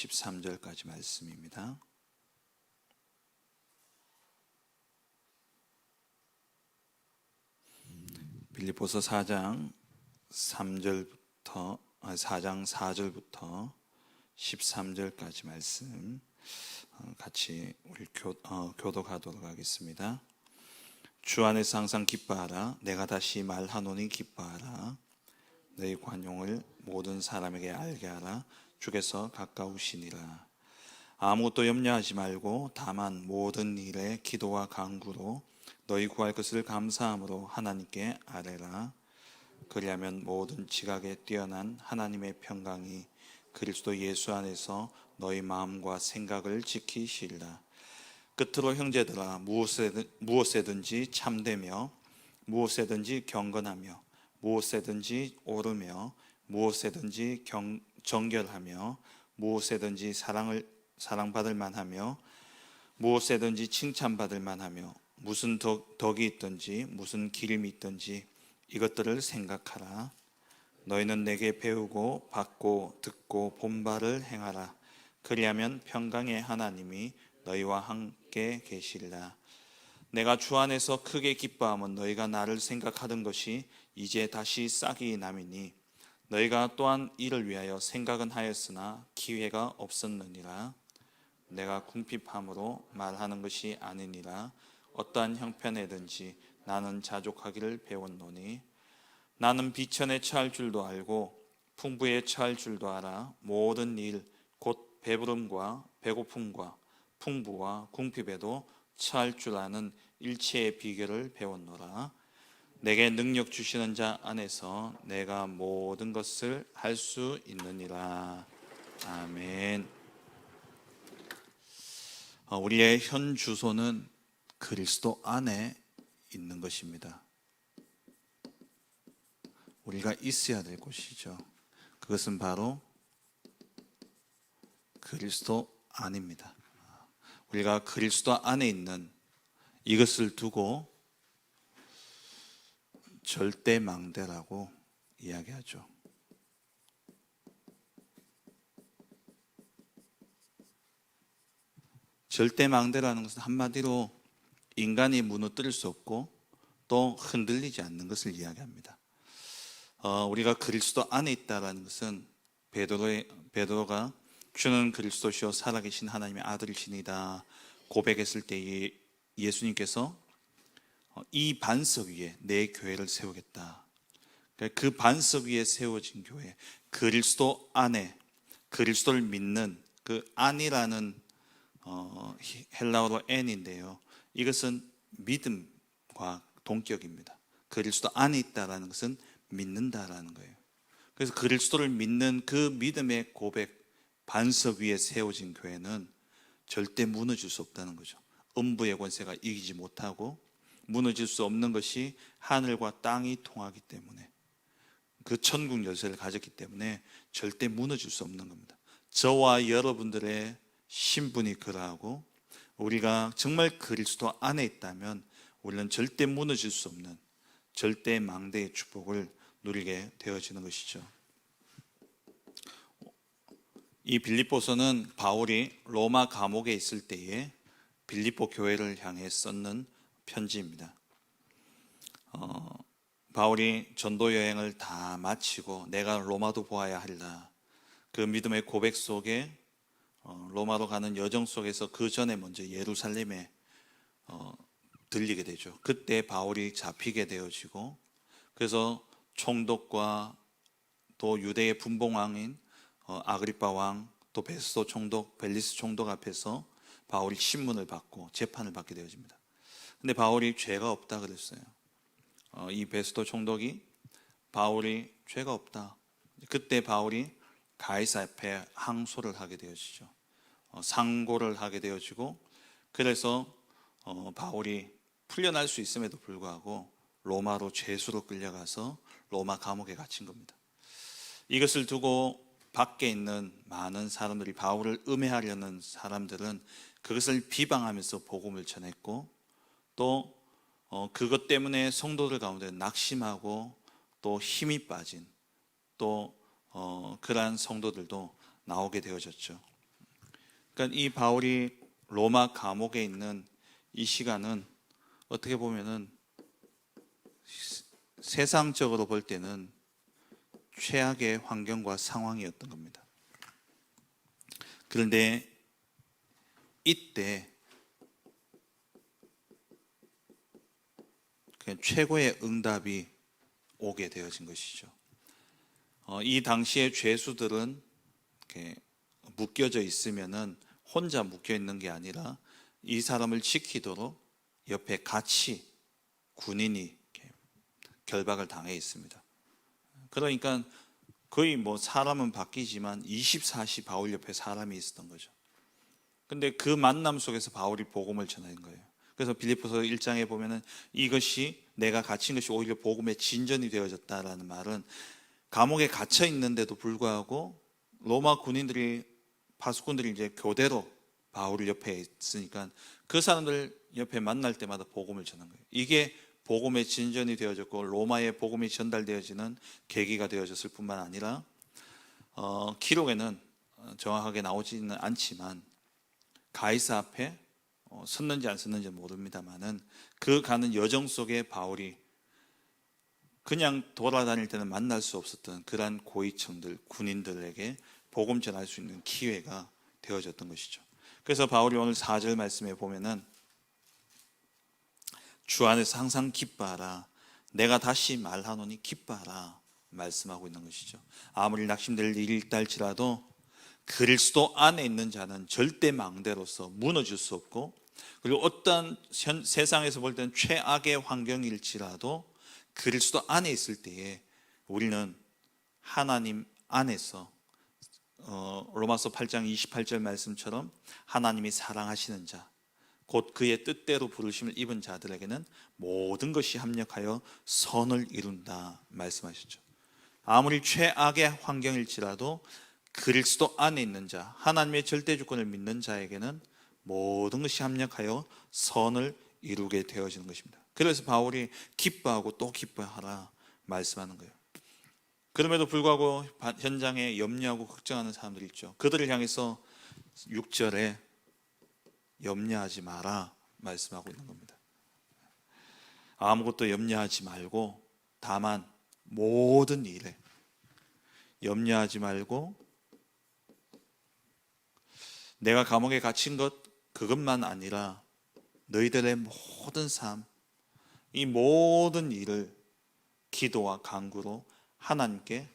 13절까지 말씀입니다. 빌립보서 4장 4절부터 13절까지 말씀 같이 우리 교독하도록 하겠습니다. 주 안에서 항상 기뻐하라. 내가 다시 말하노니 기뻐하라. 너희 관용을 모든 사람에게 알게 하라. 주께서 가까우시니라. 아무것도 염려하지 말고 다만 모든 일에 기도와 간구로 너희 구할 것을 감사함으로 하나님께 아뢰라. 그리하면 모든 지각에 뛰어난 하나님의 평강이 그리스도 예수 안에서 너희 마음과 생각을 지키시리라. 끝으로 형제들아, 무엇에든지 참되며 무엇에든지 경건하며 무엇에든지 오르며 무엇에든지 정결하며 무엇에든지 사랑받을 만하며 무엇에든지 칭찬받을 만하며 무슨 덕이 있든지 무슨 기름이 있든지 이것들을 생각하라. 너희는 내게 배우고 받고 듣고 본 바를 행하라. 그리하면 평강의 하나님이 너희와 함께 계시리라. 내가 주 안에서 크게 기뻐함은 너희가 나를 생각하던 것이 이제 다시 싹이 남이니 너희가 또한 이를 위하여 생각은 하였으나 기회가 없었느니라. 내가 궁핍함으로 말하는 것이 아니니라. 어떠한 형편에든지 나는 자족하기를 배웠노니 나는 비천에 처할 줄도 알고 풍부에 처할 줄도 알아. 모든 일 곧 배부름과 배고픔과 풍부와 궁핍에도 처할 줄 아는 일체의 비결을 배웠노라. 내게 능력 주시는 자 안에서 내가 모든 것을 할 수 있느니라. 아멘. 우리의 현 주소는 그리스도 안에 있는 것입니다. 우리가 있어야 될 곳이죠. 그것은 바로 그리스도 안입니다. 우리가 그리스도 안에 있는 이것을 두고 절대망대라고 이야기하죠. 절대망대라는 것은 한마디로 인간이 무너뜨릴 수 없고 또 흔들리지 않는 것을 이야기합니다. 우리가 그리스도 안에 있다는 것은 베드로가 주는 그리스도시요 살아계신 하나님의 아들이시니다 고백했을 때 예수님께서 이 반석 위에 내 교회를 세우겠다. 그 반석 위에 세워진 교회, 그리스도 안에 그리스도를 믿는 그 안이라는 헬라어로 N인데요. 이것은 믿음과 동격입니다. 그리스도 안에 있다라는 것은 믿는다라는 거예요. 그래서 그리스도를 믿는 그 믿음의 고백, 반석 위에 세워진 교회는 절대 무너질 수 없다는 거죠. 음부의 권세가 이기지 못하고 무너질 수 없는 것이 하늘과 땅이 통하기 때문에, 그 천국 열쇠를 가졌기 때문에 절대 무너질 수 없는 겁니다. 저와 여러분들의 신분이 그러하고 우리가 정말 그리스도 안에 있다면 우리는 절대 무너질 수 없는 절대 망대의 축복을 누리게 되어지는 것이죠. 이 빌립보서는 바울이 로마 감옥에 있을 때에 빌립보 교회를 향해 썼는 편지입니다. 바울이 전도 여행을 다 마치고 내가 로마도 보아야 하리라, 그 믿음의 고백 속에 로마로 가는 여정 속에서 그 전에 먼저 예루살렘에 들리게 되죠. 그때 바울이 잡히게 되어지고, 그래서 총독과 또 유대의 분봉왕인 아그리파 왕, 또 베스도 총독, 벨리스 총독 앞에서 바울이 신문을 받고 재판을 받게 되어집니다. 근데 바울이 죄가 없다 그랬어요. 이 베스도 총독이 바울이 죄가 없다. 그때 바울이 가이사 앞에 항소를 하게 되어지죠. 상고를 하게 되어지고, 그래서 바울이 풀려날 수 있음에도 불구하고 로마로 죄수로 끌려가서 로마 감옥에 갇힌 겁니다. 이것을 두고 밖에 있는 많은 사람들이, 바울을 음해하려는 사람들은 그것을 비방하면서 복음을 전했고, 또 그것 때문에 성도들 가운데 낙심하고 또 힘이 빠진 또 그러한 성도들도 나오게 되어졌죠. 그러니까 이 바울이 로마 감옥에 있는 이 시간은 어떻게 보면은 세상적으로 볼 때는 최악의 환경과 상황이었던 겁니다. 그런데 이때 최고의 응답이 오게 되어진 것이죠. 이 당시의 죄수들은 이렇게 묶여져 있으면은 혼자 묶여 있는 게 아니라 이 사람을 지키도록 옆에 같이 군인이 결박을 당해 있습니다. 그러니까 거의 뭐 사람은 바뀌지만 24시 바울 옆에 사람이 있었던 거죠. 근데 그 만남 속에서 바울이 복음을 전하는 거예요. 그래서 빌립보서 1장에 보면은 이것이 내가 갇힌 것이 오히려 복음의 진전이 되어졌다라는 말은 감옥에 갇혀 있는데도 불구하고 로마 군인들이 파수꾼들이 이제 교대로 바울 옆에 있으니까 그 사람들 옆에 만날 때마다 복음을 전한 거예요. 이게 복음의 진전이 되어졌고 로마의 복음이 전달되어지는 계기가 되어졌을 뿐만 아니라 기록에는 정확하게 나오지는 않지만 가이사 앞에 섰는지 안 섰는지 모릅니다만은 그 가는 여정 속에 바울이 그냥 돌아다닐 때는 만날 수 없었던 그러한 고위층들, 군인들에게 복음 전할 수 있는 기회가 되어졌던 것이죠. 그래서 바울이 오늘 4절 말씀에 보면은 주 안에서 항상 기뻐하라, 내가 다시 말하노니 기뻐하라 말씀하고 있는 것이죠. 아무리 낙심될 일이 있달지라도 그리스도 안에 있는 자는 절대 망대로서 무너질 수 없고, 그리고 어떤 세상에서 볼 때는 최악의 환경일지라도 그리스도 안에 있을 때에 우리는 하나님 안에서 로마서 8장 28절 말씀처럼 하나님이 사랑하시는 자, 곧 그의 뜻대로 부르심을 입은 자들에게는 모든 것이 합력하여 선을 이룬다 말씀하셨죠. 아무리 최악의 환경일지라도 그리스도 안에 있는 자, 하나님의 절대 주권을 믿는 자에게는 모든 것이 합력하여 선을 이루게 되어지는 것입니다. 그래서 바울이 기뻐하고 또 기뻐하라 말씀하는 거예요. 그럼에도 불구하고 현장에 염려하고 걱정하는 사람들이 있죠. 그들을 향해서 6절에 염려하지 마라 말씀하고 있는 겁니다. 아무것도 염려하지 말고 다만 모든 일에 염려하지 말고, 내가 감옥에 갇힌 것 그것만 아니라 너희들의 모든 삶, 이 모든 일을 기도와 간구로 하나님께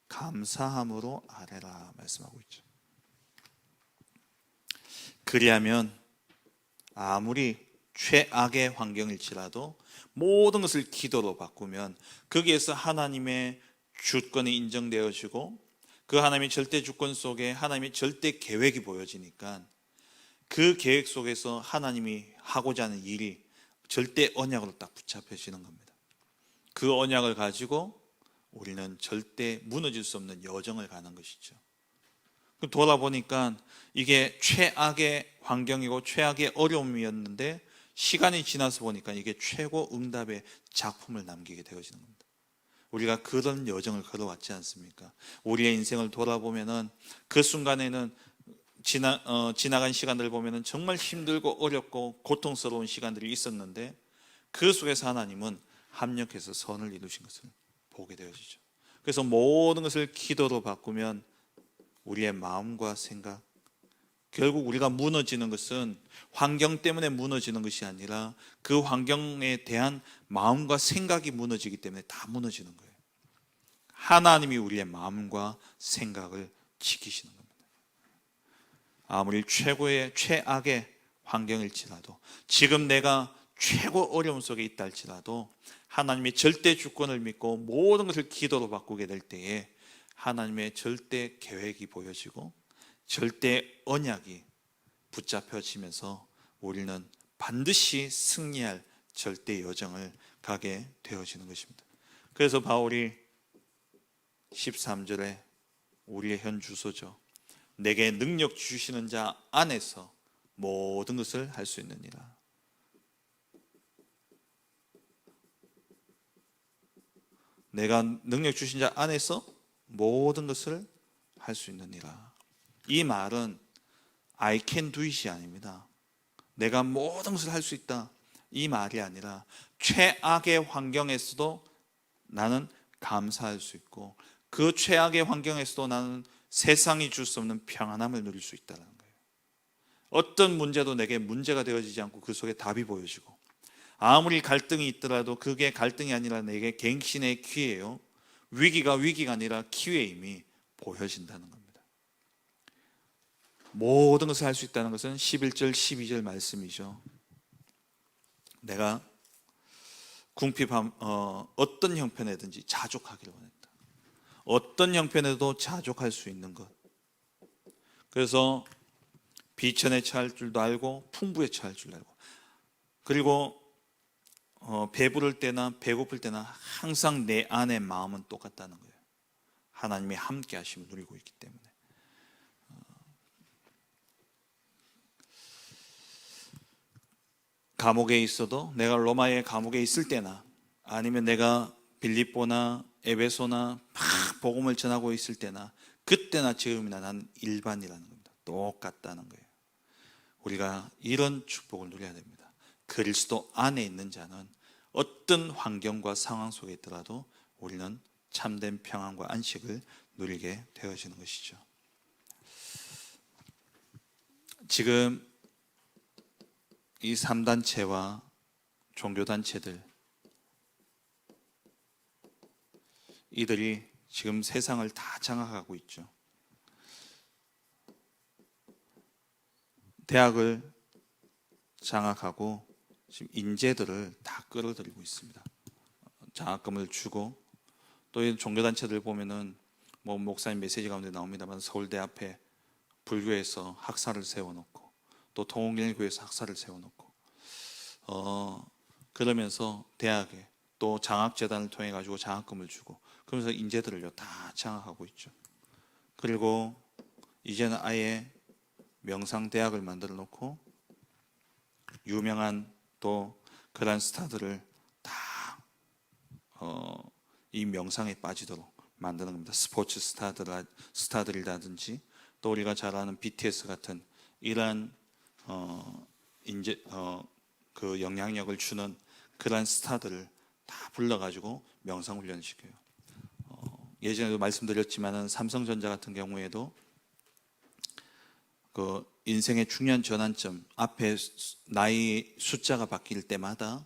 감사함으로 아뢰라 말씀하고 있죠. 그리하면 아무리 최악의 환경일지라도 모든 것을 기도로 바꾸면 거기에서 하나님의 주권이 인정되어지고 그 하나님의 절대 주권 속에 하나님의 절대 계획이 보여지니까 그 계획 속에서 하나님이 하고자 하는 일이 절대 언약으로 딱 붙잡혀지는 겁니다. 그 언약을 가지고 우리는 절대 무너질 수 없는 여정을 가는 것이죠. 돌아보니까 이게 최악의 환경이고 최악의 어려움이었는데 시간이 지나서 보니까 이게 최고 응답의 작품을 남기게 되어지는 겁니다. 우리가 그런 여정을 걸어왔지 않습니까? 우리의 인생을 돌아보면은 그 순간에는 지나간 시간들을 보면은 정말 힘들고 어렵고 고통스러운 시간들이 있었는데 그 속에서 하나님은 합력해서 선을 이루신 것을 보게 되어지죠. 그래서 모든 것을 기도로 바꾸면 우리의 마음과 생각, 결국 우리가 무너지는 것은 환경 때문에 무너지는 것이 아니라 그 환경에 대한 마음과 생각이 무너지기 때문에 다 무너지는 거예요. 하나님이 우리의 마음과 생각을 지키시는 겁니다. 아무리 최악의 환경일지라도, 지금 내가 최고 어려움 속에 있다 할지라도 하나님의 절대 주권을 믿고 모든 것을 기도로 바꾸게 될 때에 하나님의 절대 계획이 보여지고 절대 언약이 붙잡혀지면서 우리는 반드시 승리할 절대 여정을 가게 되어지는 것입니다. 그래서 바울이 13절에 우리의 현 주소죠. 내게 능력 주시는 자 안에서 모든 것을 할 수 있느니라. 내가 능력 주신 자 안에서 모든 것을 할 수 있느니라. 이 말은 I can do it이 아닙니다. 내가 모든 것을 할 수 있다, 이 말이 아니라 최악의 환경에서도 나는 감사할 수 있고, 그 최악의 환경에서도 나는 세상이 줄 수 없는 평안함을 누릴 수 있다는 거예요. 어떤 문제도 내게 문제가 되어지지 않고 그 속에 답이 보여지고, 아무리 갈등이 있더라도 그게 갈등이 아니라 내게 갱신의 기회예요. 위기가 아니라 기회임이 보여진다는 겁니다. 모든 것을 할 수 있다는 것은 11절 12절 말씀이죠. 내가 궁핍함, 어떤 형편에든지 자족하기를 원했다. 어떤 형편에도 자족할 수 있는 것. 그래서 비천에 처할 줄도 알고 풍부에 처할 줄도 알고, 그리고 배부를 때나 배고플 때나 항상 내 안의 마음은 똑같다는 거예요. 하나님의 함께 하심을 누리고 있기 때문에. 감옥에 있어도, 내가 로마의 감옥에 있을 때나 아니면 내가 빌립보나 에베소나 막 복음을 전하고 있을 때나, 그때나 지금이나 난 일반이라는 겁니다. 똑같다는 거예요. 우리가 이런 축복을 누려야 됩니다. 그리스도 안에 있는 자는 어떤 환경과 상황 속에 있더라도 우리는 참된 평안과 안식을 누리게 되어지는 것이죠. 지금 이 3단체와 종교단체들, 이들이 지금 세상을 다 장악하고 있죠. 대학을 장악하고 지금 인재들을 다 끌어들이고 있습니다. 장학금을 주고, 또 이 종교단체들 보면은 뭐 목사님 메시지 가운데 나옵니다만, 서울대 앞에 불교에서 학사를 세워놓고, 또 통일교에서 학사를 세워놓고, 그러면서 대학에 또 장학재단을 통해 가지고 장학금을 주고, 그러면서 인재들을 다 장악하고 있죠. 그리고 이제는 아예 명상대학을 만들어 놓고 유명한 또 그런 스타들을 다 이 명상에 빠지도록 만드는 겁니다. 스포츠 스타들이라든지, 또 우리가 잘 아는 BTS 같은 이러한 그 영향력을 주는 그러한 스타들을 다 불러가지고 명상 훈련을 시켜요. 예전에도 말씀드렸지만은 삼성전자 같은 경우에도 그 인생의 중요한 전환점 앞에 나이 숫자가 바뀔 때마다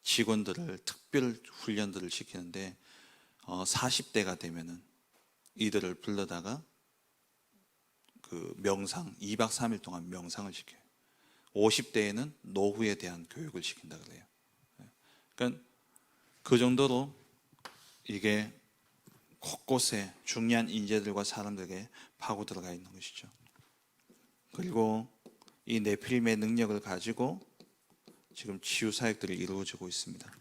직원들을 특별 훈련들을 시키는데, 40대가 되면은 이들을 불러다가 그 명상 2박 3일 동안 명상을 시켜요. 50대에는 노후에 대한 교육을 시킨다 그래요. 그러니까 그 정도로 이게 곳곳에 중요한 인재들과 사람들에게 파고 들어가 있는 것이죠. 그리고 이 네피림의 능력을 가지고 지금 치유 사역들이 이루어지고 있습니다.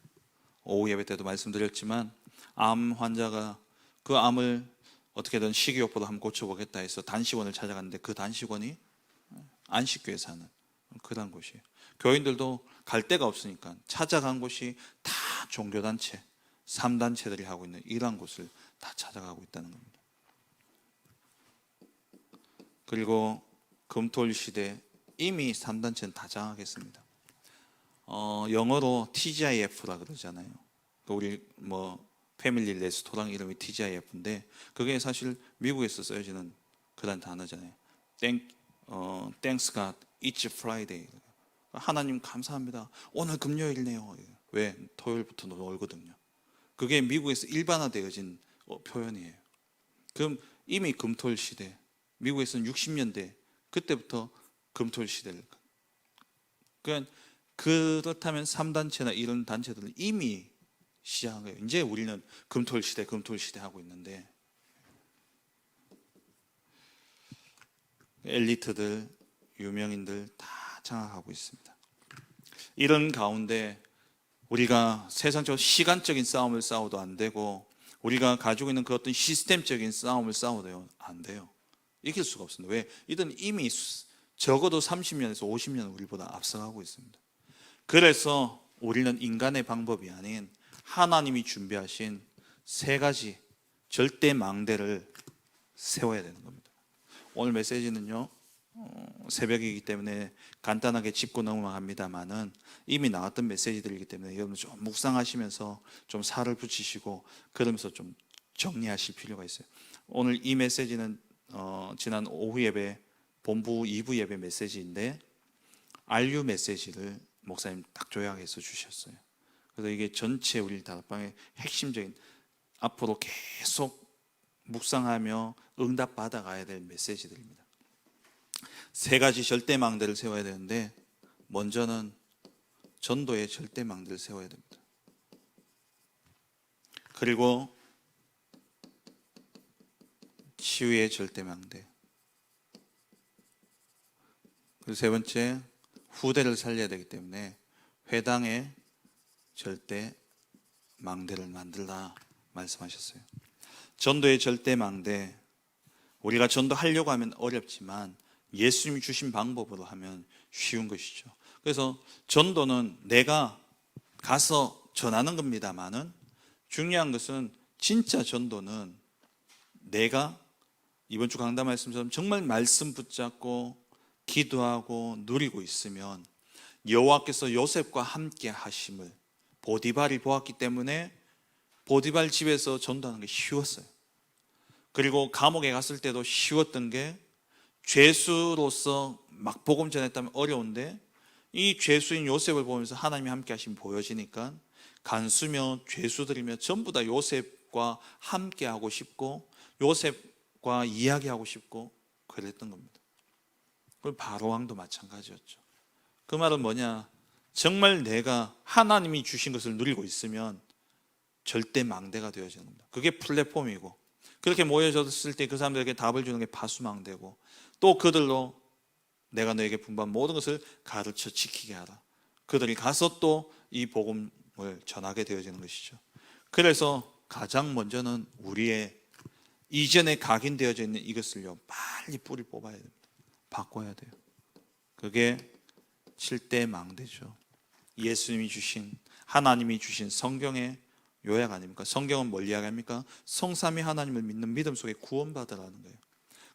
오후 예배 때도 말씀드렸지만, 암 환자가 그 암을 어떻게든 식이요법으로 한번 고쳐보겠다 해서 단식원을 찾아갔는데, 그 단식원이 안식교에서 하는 그런 곳이에요. 교인들도 갈 데가 없으니까 찾아간 곳이 다 종교단체, 3단체들이 하고 있는 이러한 곳을 다 찾아가고 있다는 겁니다. 그리고 금토일 시대 이미 3단체는 다 장악했습니다. 영어로 TGIF라 그러잖아요. 우리 뭐 패밀리 레스토랑 이름이 TGIF인데, 그게 사실 미국에서 쓰여지는 그런 단어잖아요. Thanks God, it's Friday. 하나님 감사합니다, 오늘 금요일이네요. 왜? 토요일부터 놀거든요. 그게 미국에서 일반화되어진 표현이에요. 그럼 이미 금토일 시대, 미국에서는 60년대 그때부터 금토일 시대를, 그러니까 그렇다면 3단체나 이런 단체들은 이미 시작한 거예요. 이제 우리는 금토일 시대 하고 있는데, 엘리트들, 유명인들 다 장악하고 있습니다. 이런 가운데 우리가 세상적으로 시간적인 싸움을 싸워도 안 되고, 우리가 가지고 있는 그 어떤 시스템적인 싸움을 싸워도 안 돼요. 이길 수가 없습니다. 왜? 이들은 이미 적어도 30년에서 50년 우리보다 앞서가고 있습니다. 그래서 우리는 인간의 방법이 아닌 하나님이 준비하신 3가지 절대 망대를 세워야 되는 겁니다. 오늘 메시지는요, 새벽이기 때문에 간단하게 짚고 넘어갑니다만은 이미 나왔던 메시지들이기 때문에 여러분 좀 묵상하시면서 좀 살을 붙이시고 그러면서 좀 정리하실 필요가 있어요. 오늘 이 메시지는 지난 오후 예배 본부 2부 예배 메시지인데 RU 메시지를 목사님 딱 요약해서 주셨어요. 그래서 이게 전체 우리 다락방의 핵심적인 앞으로 계속 묵상하며 응답 받아가야 될 메시지들입니다. 세 가지 절대망대를 세워야 되는데 먼저는 전도의 절대망대를 세워야 됩니다. 그리고 치유의 절대망대. 그리고 세 번째, 후대를 살려야 되기 때문에 회당의 절대망대를 만들라 말씀하셨어요. 전도의 절대망대, 우리가 전도하려고 하면 어렵지만 예수님이 주신 방법으로 하면 쉬운 것이죠. 그래서 전도는 내가 가서 전하는 겁니다만은 중요한 것은 진짜 전도는 내가 이번 주 강단 말씀처럼 정말 말씀 붙잡고 기도하고 누리고 있으면 여호와께서 요셉과 함께 하심을 보디발이 보았기 때문에 보디발 집에서 전도하는 게 쉬웠어요. 그리고 감옥에 갔을 때도 쉬웠던 게 죄수로서 막 복음 전했다면 어려운데 이 죄수인 요셉을 보면서 하나님이 함께 하심이 보여지니까 간수며 죄수들이며 전부 다 요셉과 함께 하고 싶고 요셉과 이야기하고 싶고 그랬던 겁니다. 그리고 바로왕도 마찬가지였죠. 그 말은 뭐냐? 정말 내가 하나님이 주신 것을 누리고 있으면 절대 망대가 되어지는 겁니다. 그게 플랫폼이고 그렇게 모여졌을 때 그 사람들에게 답을 주는 게 파수망대고 또 그들로 내가 너에게 분부한 모든 것을 가르쳐 지키게 하라. 그들이 가서 또 이 복음을 전하게 되어지는 것이죠. 그래서 가장 먼저는 우리의 이전에 각인되어져 있는 이것을요 빨리 뿌리 뽑아야 됩니다. 바꿔야 돼요. 그게 7대 망대죠. 예수님이 주신 하나님이 주신 성경의 요약 아닙니까? 성경은 뭘 이야기합니까? 성삼위 하나님을 믿는 믿음 속에 구원받으라는 거예요.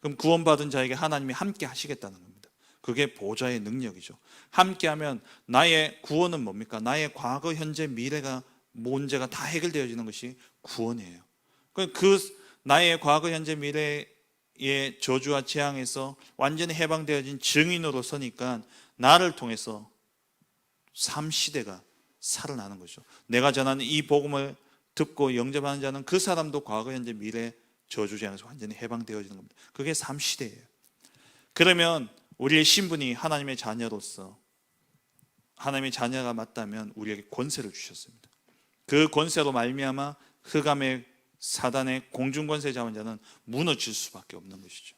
그럼 구원받은 자에게 하나님이 함께 하시겠다는 겁니다. 그게 보좌의 능력이죠. 함께하면 나의 구원은 뭡니까? 나의 과거, 현재, 미래가 문제가 다 해결되어지는 것이 구원이에요. 그 나의 과거, 현재, 미래의 저주와 재앙에서 완전히 해방되어진 증인으로 서니까 나를 통해서 삶 시대가 살아나는 거죠. 내가 전하는 이 복음을 듣고 영접하는 자는 그 사람도 과거, 현재, 미래 저주 재앙에서 완전히 해방되어지는 겁니다. 그게 삶 시대예요. 그러면 우리의 신분이 하나님의 자녀로서 하나님의 자녀가 맞다면 우리에게 권세를 주셨습니다. 그 권세로 말미암아 흑암의 사단의 공중권세 잡은 자는 무너질 수밖에 없는 것이죠.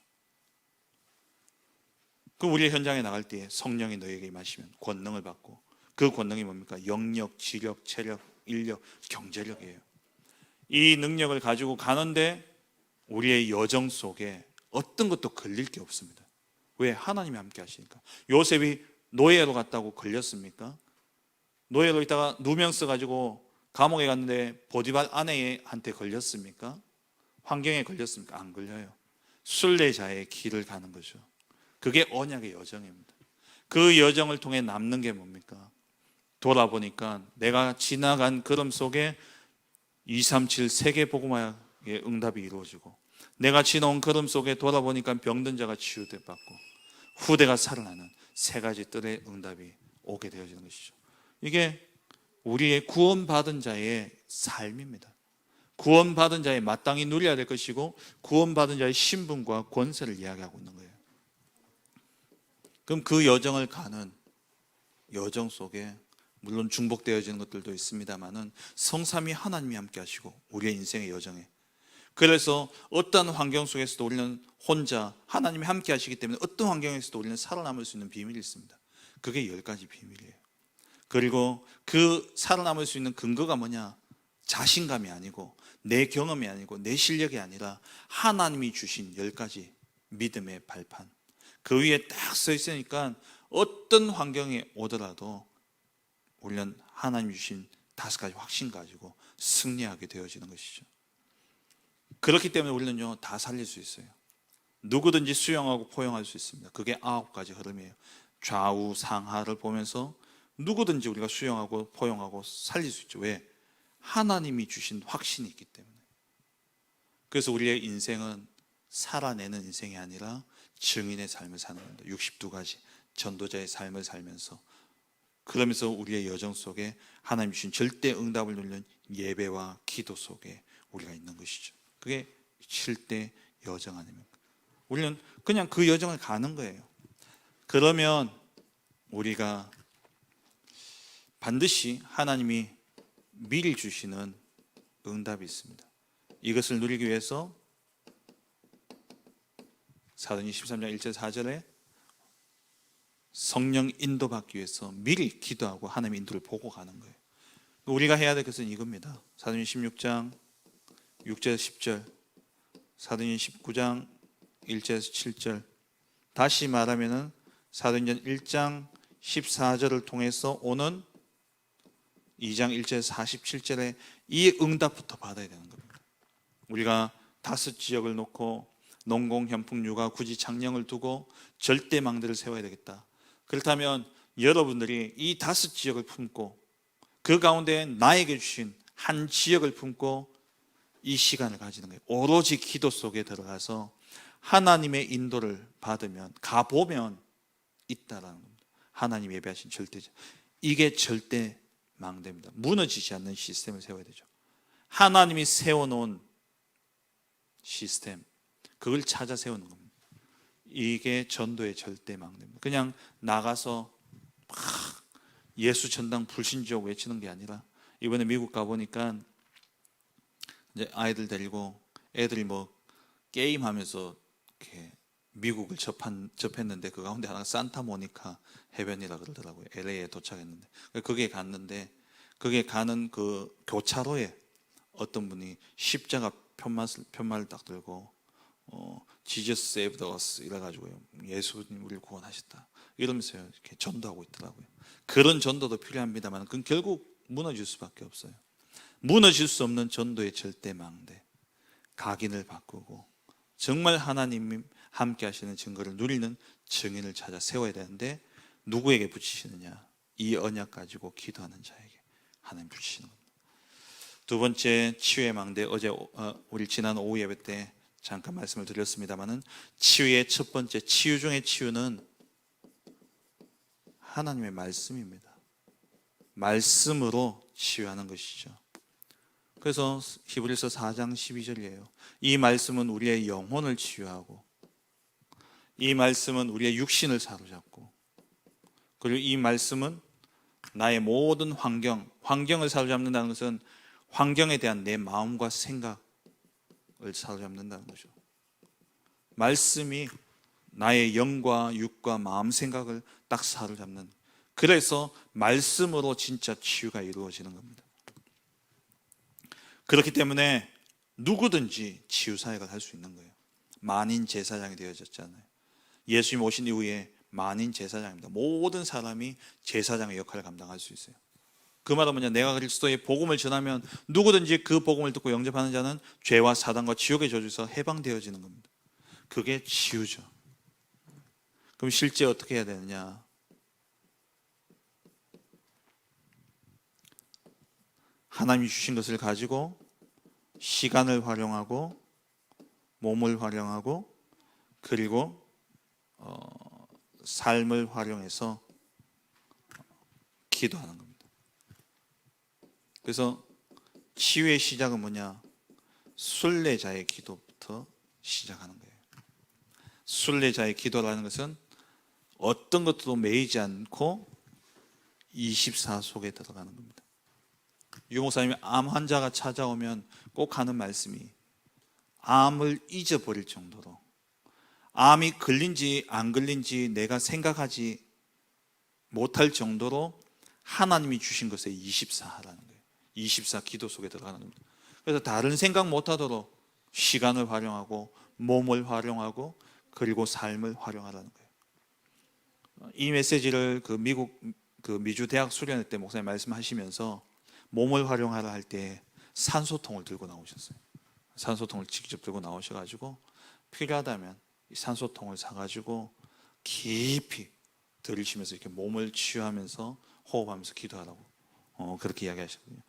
그 우리의 현장에 나갈 때에 성령이 너에게 임하시면 권능을 받고 그 권능이 뭡니까? 영력, 지력, 체력, 인력, 경제력이에요. 이 능력을 가지고 가는데 우리의 여정 속에 어떤 것도 걸릴 게 없습니다. 왜? 하나님이 함께 하시니까. 요셉이 노예로 갔다고 걸렸습니까? 노예로 있다가 누명 써가지고 감옥에 갔는데 보디발 아내한테 걸렸습니까? 환경에 걸렸습니까? 안 걸려요. 순례자의 길을 가는 거죠. 그게 언약의 여정입니다. 그 여정을 통해 남는 게 뭡니까? 돌아보니까 내가 지나간 걸음 속에 237 세계복음화의 응답이 이루어지고 내가 지나온 걸음 속에 돌아보니까 병든 자가 치유받고 후대가 살아나는 세 가지 뜰의 응답이 오게 되어지는 것이죠. 이게 우리의 구원받은 자의 삶입니다. 구원받은 자의 마땅히 누려야 될 것이고 구원받은 자의 신분과 권세를 이야기하고 있는 거예요. 그럼 그 여정을 가는 여정 속에 물론 중복되어지는 것들도 있습니다만은 성삼위 하나님이 함께 하시고 우리의 인생의 여정에 그래서 어떤 환경 속에서도 우리는 혼자 하나님이 함께 하시기 때문에 어떤 환경에서도 우리는 살아남을 수 있는 비밀이 있습니다. 그게 10가지 비밀이에요. 그리고 그 살아남을 수 있는 근거가 뭐냐? 자신감이 아니고 내 경험이 아니고 내 실력이 아니라 하나님이 주신 10가지 믿음의 발판 그 위에 딱 서 있으니까 어떤 환경이 오더라도 우리는 하나님이 주신 5가지 확신 가지고 승리하게 되어지는 것이죠. 그렇기 때문에 우리는요 다 살릴 수 있어요. 누구든지 수용하고 포용할 수 있습니다. 그게 9가지 흐름이에요. 좌우 상하를 보면서 누구든지 우리가 수용하고 포용하고 살릴 수 있죠. 왜? 하나님이 주신 확신이 있기 때문에. 그래서 우리의 인생은 살아내는 인생이 아니라 증인의 삶을 사는 겁니다. 62가지 전도자의 삶을 살면서, 그러면서 우리의 여정 속에 하나님 주신 절대 응답을 누리는 예배와 기도 속에 우리가 있는 것이죠. 그게 7대 여정 아닙니까? 우리는 그냥 그 여정을 가는 거예요. 그러면 우리가 반드시 하나님이 미리 주시는 응답이 있습니다. 이것을 누리기 위해서 사도행전 13장 1절 4절에 성령 인도받기 위해서 미리 기도하고 하나님의 인도를 보고 가는 거예요. 우리가 해야 될 것은 이겁니다. 사도행전 16장 6절에서 10절, 사도행전 19장 1절에서 7절, 다시 말하면은 사도행전 1장 14절을 통해서 오는 2장 1절에서 47절에 이 응답부터 받아야 되는 겁니다. 우리가 5지역을 놓고 농공, 현풍, 육아, 구지, 창녕을 두고 절대 망대를 세워야 되겠다. 그렇다면 여러분들이 이 5지역을 품고 그 가운데 나에게 주신 한 지역을 품고 이 시간을 가지는 거예요. 오로지 기도 속에 들어가서 하나님의 인도를 받으면, 가보면 있다라는 겁니다. 하나님 예배하신 절대적, 이게 절대 망대입니다. 무너지지 않는 시스템을 세워야 되죠. 하나님이 세워놓은 시스템, 그걸 찾아 세우는 겁니다. 이게 전도의 절대 망대입니다. 그냥 나가서 막 예수 전당 불신지옥 외치는 게 아니라, 이번에 미국 가보니까 이제 아이들 데리고 애들이 뭐 게임하면서 이렇게 미국을 접했는데 그 가운데 하나가 산타모니카 해변이라 그러더라고요. LA에 도착했는데 거기에 갔는데, 거기에 가는 그 교차로에 어떤 분이 십자가 편말을 딱 들고 Jesus saved us 이래가지고요, 예수님 우리를 구원하셨다 이러면서 이렇게 전도하고 있더라고요. 그런 전도도 필요합니다만 그건 결국 무너질 수밖에 없어요. 무너질 수 없는 전도의 절대 망대, 각인을 바꾸고 정말 하나님이 함께 하시는 증거를 누리는 증인을 찾아 세워야 되는데, 누구에게 붙이시느냐? 이 언약 가지고 기도하는 자에게 하나님 붙이시는 겁니다. 두 번째, 치유의 망대. 어제 우리 지난 오후 예배 때 잠깐 말씀을 드렸습니다마는, 치유의 첫 번째, 치유 중의 치유는 하나님의 말씀입니다. 말씀으로 치유하는 것이죠. 그래서 히브리서 4장 12절이에요. 이 말씀은 우리의 영혼을 치유하고, 이 말씀은 우리의 육신을 사로잡고, 그리고 이 말씀은 나의 모든 환경을 사로잡는다는 것은 환경에 대한 내 마음과 생각을 사로잡는다는 거죠. 말씀이 나의 영과 육과 마음 생각을 딱 사로잡는, 그래서 말씀으로 진짜 치유가 이루어지는 겁니다. 그렇기 때문에 누구든지 치유사역을 할 수 있는 거예요. 만인 제사장이 되어졌잖아요. 예수님 오신 이후에 만인 제사장입니다. 모든 사람이 제사장의 역할을 감당할 수 있어요. 그 말은 뭐냐? 내가 그리스도의 복음을 전하면 누구든지 그 복음을 듣고 영접하는 자는 죄와 사단과 지옥의 저주에서 해방되어지는 겁니다. 그게 치유죠. 그럼 실제 어떻게 해야 되느냐? 하나님이 주신 것을 가지고 시간을 활용하고 몸을 활용하고 그리고 삶을 활용해서 기도하는 겁니다. 그래서 치유의 시작은 뭐냐? 순례자의 기도부터 시작하는 거예요. 순례자의 기도라는 것은 어떤 것도 매이지 않고 24 속에 들어가는 겁니다. 유 목사님이 암 환자가 찾아오면 꼭 하는 말씀이, 암을 잊어버릴 정도로, 암이 걸린지 안 걸린지 내가 생각하지 못할 정도로 하나님이 주신 것에 24 하라는 거예요. 24 기도 속에 들어가는 겁니다. 그래서 다른 생각 못하도록 시간을 활용하고 몸을 활용하고 그리고 삶을 활용하라는 거예요. 이 메시지를 미국 미주 대학 수련회 때 목사님 말씀하시면서 몸을 활용하라 할 때 산소통을 들고 나오셨어요. 산소통을 직접 들고 나오셔가지고 필요하다면 산소통을 사가지고 깊이 들이쉬면서 이렇게 몸을 치유하면서 호흡하면서 기도하라고 그렇게 이야기하셨거든요.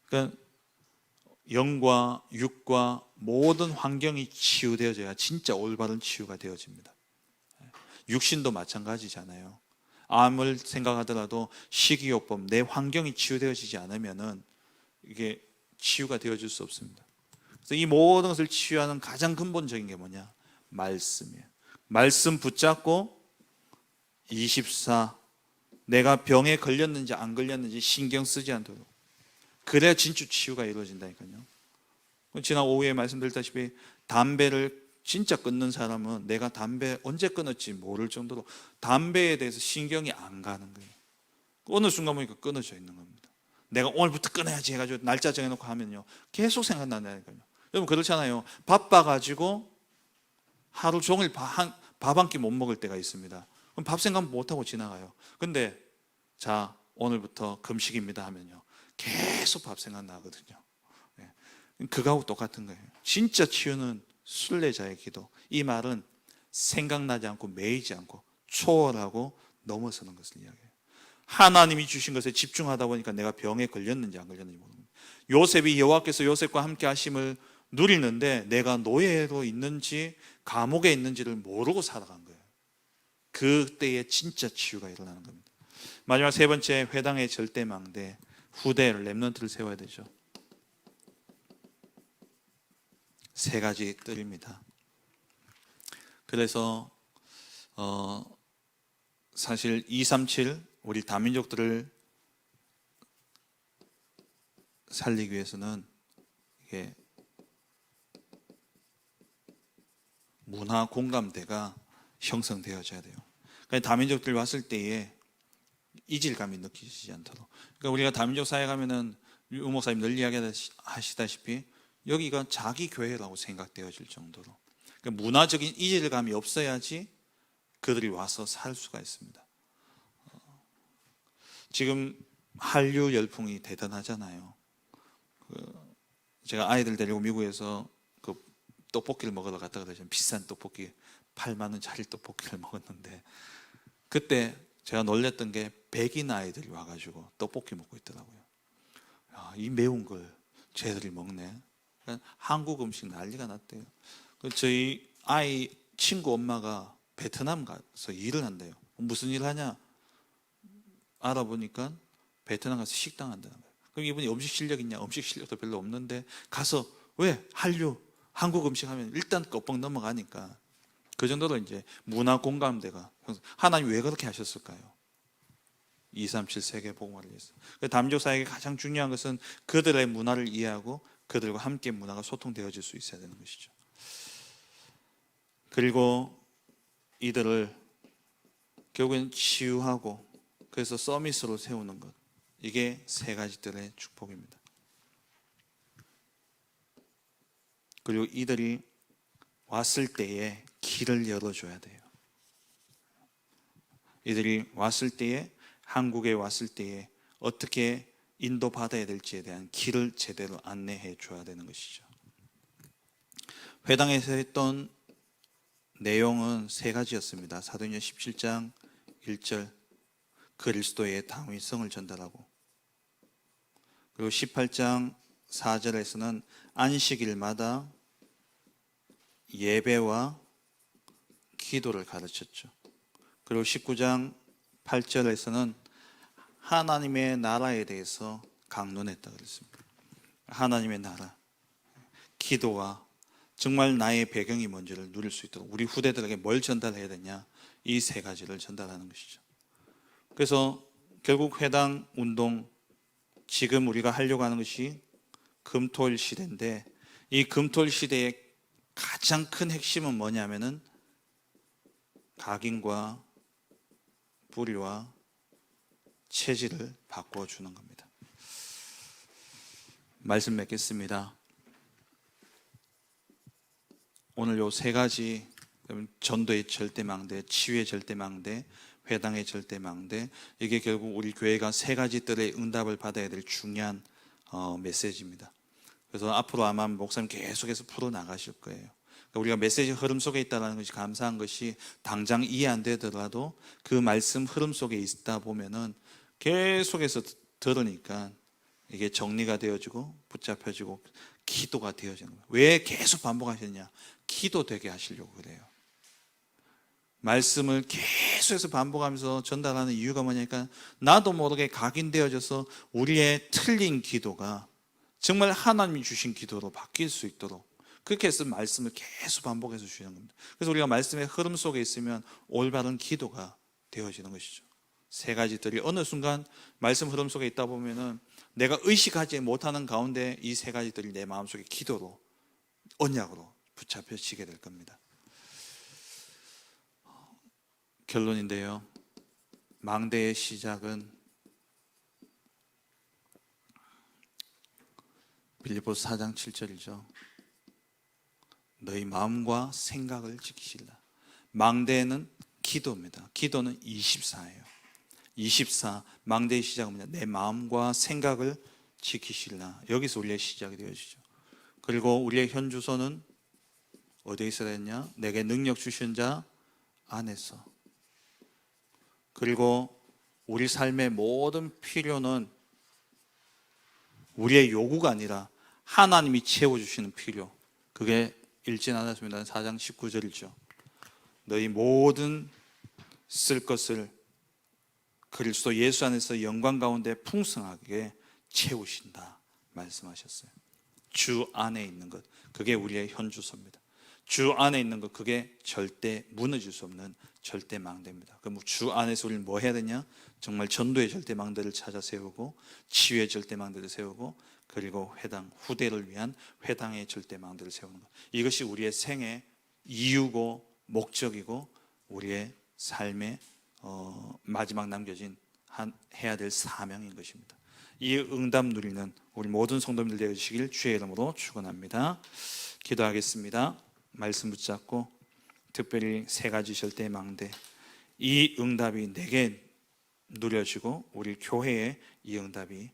그러니까 영과 육과 모든 환경이 치유되어져야 진짜 올바른 치유가 되어집니다. 육신도 마찬가지잖아요. 암을 생각하더라도 식이요법, 내 환경이 치유되어지지 않으면은 이게 치유가 되어질 수 없습니다. 그래서 이 모든 것을 치유하는 가장 근본적인 게 뭐냐? 말씀이에요. 말씀 붙잡고 24 내가 병에 걸렸는지 안 걸렸는지 신경 쓰지 않도록, 그래야 진짜 치유가 이루어진다니까요. 지난 오후에 말씀드렸다시피 담배를 진짜 끊는 사람은 내가 담배 언제 끊었지 모를 정도로 담배에 대해서 신경이 안 가는 거예요. 어느 순간 보니까 끊어져 있는 겁니다. 내가 오늘부터 끊어야지 해가지고 날짜 정해놓고 하면요 계속 생각난다니까요. 여러분 그렇잖아요. 바빠가지고 하루 종일 밥 한 끼 못 먹을 때가 있습니다. 그럼 밥 생각 못하고 지나가요. 근데 자 오늘부터 금식입니다 하면요 계속 밥 생각나거든요. 그거하고 똑같은 거예요. 진짜 치유는 순례자의 기도. 이 말은 생각나지 않고 매이지 않고 초월하고 넘어서는 것을 이야기해요. 하나님이 주신 것에 집중하다 보니까 내가 병에 걸렸는지 안 걸렸는지 모르는 거예요. 요셉이 여호와께서 요셉과 함께 하심을 누리는데 내가 노예로 있는지 감옥에 있는지를 모르고 살아간 거예요. 그때에 진짜 치유가 일어나는 겁니다. 마지막 세 번째, 회당의 절대망대, 후대를 렘넌트를 세워야 되죠. 세 가지 뜰입니다. 그래서 사실 237 우리 다민족들을 살리기 위해서는 이게 문화 공감대가 형성되어져야 돼요. 그러니까 다민족들 왔을 때에 이질감이 느끼지 않도록. 그러니까 우리가 다민족 사회 가면은 유 목사님 늘 이야기하시다시피 여기가 자기 교회라고 생각되어질 정도로, 그러니까 문화적인 이질감이 없어야지 그들이 와서 살 수가 있습니다. 지금 한류 열풍이 대단하잖아요. 제가 아이들 데리고 미국에서 그 떡볶이를 먹으러 갔다 그러죠. 비싼 떡볶이 8만 원짜리 떡볶이를 먹었는데 그때 제가 놀랬던 게 백인 아이들이 와가지고 떡볶이 먹고 있더라고요. 야, 이 매운 걸 쟤들이 먹네. 한국 음식 난리가 났대요. 저희 아이 친구 엄마가 베트남 가서 일을 한대요. 무슨 일 하냐 알아보니까 베트남 가서 식당 한다는 거예요. 그럼 이분이 음식 실력 있냐? 음식 실력도 별로 없는데 가서 왜 한류 한국 음식 하면 일단 껍벅 넘어가니까 그 정도로 이제 문화 공감대가. 하나님 왜 그렇게 하셨을까요? 237 세계 복음화를 위해서. 다민족 사회에 가장 중요한 것은 그들의 문화를 이해하고 그들과 함께 문화가 소통되어질 수 있어야 되는 것이죠. 그리고 이들을 결국엔 치유하고 그래서 서밋으로 세우는 것, 이게 세 가지들의 축복입니다. 그리고 이들이 왔을 때에 길을 열어줘야 돼요. 이들이 왔을 때에, 한국에 왔을 때에 어떻게 인도받아야 될지에 대한 길을 제대로 안내해 줘야 되는 것이죠. 회당에서 했던 내용은 세 가지였습니다. 사도행전 17장 1절 그리스도의 당위성을 전달하고, 그리고 18장 4절에서는 안식일마다 예배와 기도를 가르쳤죠. 그리고 19장 8절에서는 하나님의 나라에 대해서 강론했다 그랬습니다. 하나님의 나라, 기도와 정말 나의 배경이 뭔지를 누릴 수 있도록 우리 후대들에게 뭘 전달해야 되냐, 이 세 가지를 전달하는 것이죠. 그래서 결국 회당 운동, 지금 우리가 하려고 하는 것이 금토일 시대인데, 이 금토일 시대의 가장 큰 핵심은 뭐냐면은 각인과 뿌리와 체질을 바꿔주는 겁니다. 말씀 맺겠습니다. 오늘 요 세 가지, 전도의 절대망대, 치유의 절대망대, 회당의 절대망대, 이게 결국 우리 교회가 세 가지 뜰의 응답을 받아야 될 중요한 메시지입니다. 그래서 앞으로 아마 목사님 계속해서 풀어나가실 거예요. 우리가 메시지 흐름 속에 있다는 것이 감사한 것이 당장 이해 안 되더라도 그 말씀 흐름 속에 있다 보면은 계속해서 들으니까 이게 정리가 되어지고 붙잡혀지고 기도가 되어지는 거예요. 왜 계속 반복하셨냐? 기도되게 하시려고 그래요. 말씀을 계속해서 반복하면서 전달하는 이유가 뭐냐니까 나도 모르게 각인되어져서 우리의 틀린 기도가 정말 하나님이 주신 기도로 바뀔 수 있도록 그렇게 해서 말씀을 계속 반복해서 주시는 겁니다. 그래서 우리가 말씀의 흐름 속에 있으면 올바른 기도가 되어지는 것이죠. 세 가지들이 어느 순간 말씀 흐름 속에 있다 보면은 내가 의식하지 못하는 가운데 이 세 가지들이 내 마음속에 기도로 언약으로 붙잡혀지게 될 겁니다. 결론인데요, 망대의 시작은 빌립보서 4장 7절이죠. 너희 마음과 생각을 지키시라. 망대는 기도입니다. 기도는 24예요. 24, 망대의 시작은 뭐냐? 내 마음과 생각을 지키시라. 여기서 우리의 시작이 되어지죠. 그리고 우리의 현주소는 어디에 있어야 되냐? 내게 능력 주신 자 안에서. 그리고 우리 삶의 모든 필요는 우리의 요구가 아니라 하나님이 채워주시는 필요, 그게 읽지 않았습니다. 4장 19절이죠. 너희 모든 쓸 것을 그리스도 예수 안에서 영광 가운데 풍성하게 채우신다 말씀하셨어요. 주 안에 있는 것, 그게 우리의 현주소입니다. 주 안에 있는 것, 그게 절대 무너질 수 없는 절대 망대입니다. 그럼 주 안에서 우리는 뭐 해야 되냐? 정말 전도의 절대 망대를 찾아 세우고 치유의 절대 망대를 세우고 그리고 회당, 후대를 위한 회당의 절대 망대를 세우는 것. 이것이 우리의 생의 이유고 목적이고 우리의 삶의 마지막 남겨진 해야 될 사명인 것입니다. 이 응답 누리는 우리 모든 성도님들 되어주시길 주의 이름으로 축원합니다. 기도하겠습니다. 말씀 붙잡고 특별히 세 가지 절대 망대, 이 응답이 내게 누려지고 우리 교회에 이 응답이